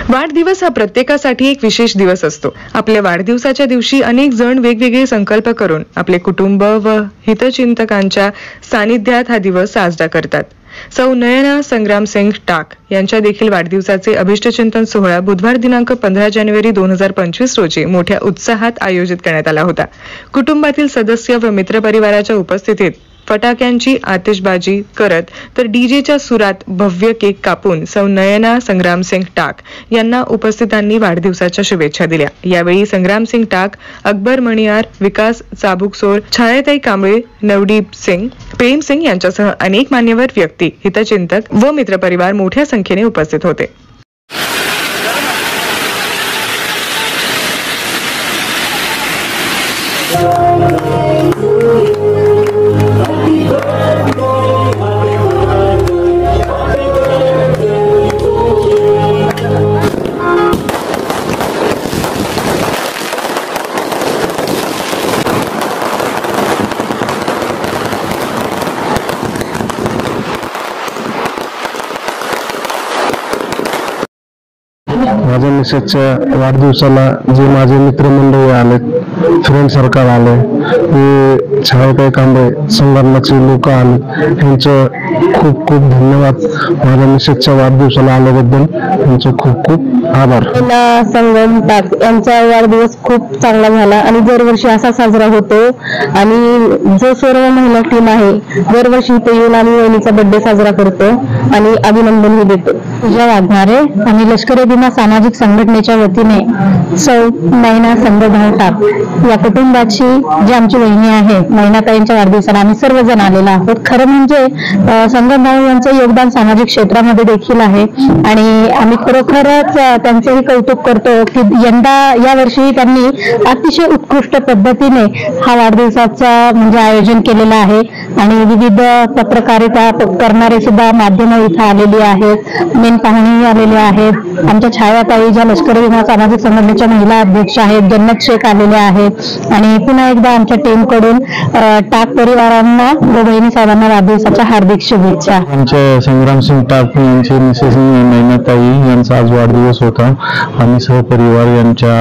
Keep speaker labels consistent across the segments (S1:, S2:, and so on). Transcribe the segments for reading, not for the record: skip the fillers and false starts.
S1: वाढदिवस हा प्रत्येकासाठी एक विशेष दिवस असतो. आपल्या वाढदिवसाच्या दिवशी अनेक जण वेगवेगळे संकल्प करून आपले कुटुंब व हितचिंतकांच्या सानिध्यात हा दिवस साजरा करतात. सौ नयना संग्रामसिंग टाक यांच्या देखील वाढदिवसाचे अभिष्टचिंतन सोहळा बुधवार दिनांक 15 जानेवारी 2025 रोजी मोठ्या उत्साहात आयोजित करण्यात आला होता. कुटुंबातील सदस्य व मित्रपरिवाराच्या उपस्थितीत फटाक्यांची आतिषबाजी करत तर डीजेच्या सुरात भव्य केक कापून सौ नयना संग्रामसिंग टाक यांना उपस्थितांनी वाढदिवसाच्या शुभेच्छा दिल्या. यावेळी संग्रामसिंग टाक, अकबर मणियार, विकास चाबुकसोर, छायाताई कांबळे, नवदीप सिंग, प्रेम सिंग यांच्यासह अनेक मान्यवर व्यक्ती, हितचिंतक व मित्रपरिवार मोठ्या संख्येने उपस्थित होते.
S2: माझ्या मिसेसच्या वाढदिवसाला जे माझे मित्रमंडळी आले, फ्रेंड सर्कल आले, ते छायाताई कांबळे, संगणकाचे लोक आले, त्यांचं खूप खूप धन्यवाद. माझ्या मिसेसच्या वाढदिवसाला आल्याबद्दल त्यांचं खूप खूप आभार.
S3: संगम टाक यांचा वाढदिवस खूप चांगला झाला आणि दरवर्षी असा साजरा होतो. आणि जो सर्व महिला टीम आहे दरवर्षी इथे येऊन आम्ही वहिनीचा बर्थडे साजरा करतो आणि अभिनंदनही देतो. पूजा वाघमारे आणि लष्करी भीमा सामाजिक संघटनेच्या वतीने सौ नयना संग्रामसिंग टाक या कुटुंबाची जी आमची वहिनी आहे नयनाताईंच्या वाढदिवसाला आम्ही सर्वजण आलेलो आहोत. खरं म्हणजे संग्रामभाऊ यांचं योगदान सामाजिक क्षेत्रामध्ये देखील आहे आणि आम्ही खरोखरच त्यांचेही कौतुक करतो की या वर्षी त्यांनी अतिशय उत्कृष्ट पद्धतीने हा वाढदिवसाचा म्हणजे आयोजन केलेलं आहे आणि विविध पत्रकारिता करणारे सुद्धा माध्यमं इथं आलेली आहेत, मेन पाहुणे आलेले आहेत. आमच्या छायाताई ज्या लष्करी भीमा सामाजिक संघटनेच्या महिला अध्यक्ष आहेत, जन्नत शेख आलेल्या आहेत आणि पुन्हा एकदा आमच्या टीम कडून टाक परिवारांना व बहिणी साहेबांना वाढदिवसाच्या हार्दिक शुभेच्छा.
S2: आमच्या संग्रामसिंग टाक यांचे मिसेस नयनाताई यांचा आज वाढदिवस होता. आम्ही सहपरिवार यांच्या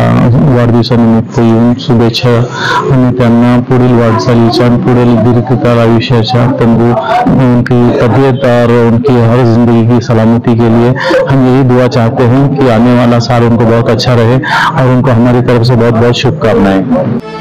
S2: वाढदिवसानिमित्त येऊन शुभेच्छा आणि त्यांना पुढील वाटचालीच्या पुढील दीर्घकाल आयुष्याच्या तंबू उनकी तबीयत और उनकी हर जिंदगी की सलामती के लिए हम यही दुआ चाहते हैं कि आने वाला साल उनको बहुत अच्छा रहे और उनको हमारी तरफ से बहुत बहुत शुभकामनाएं.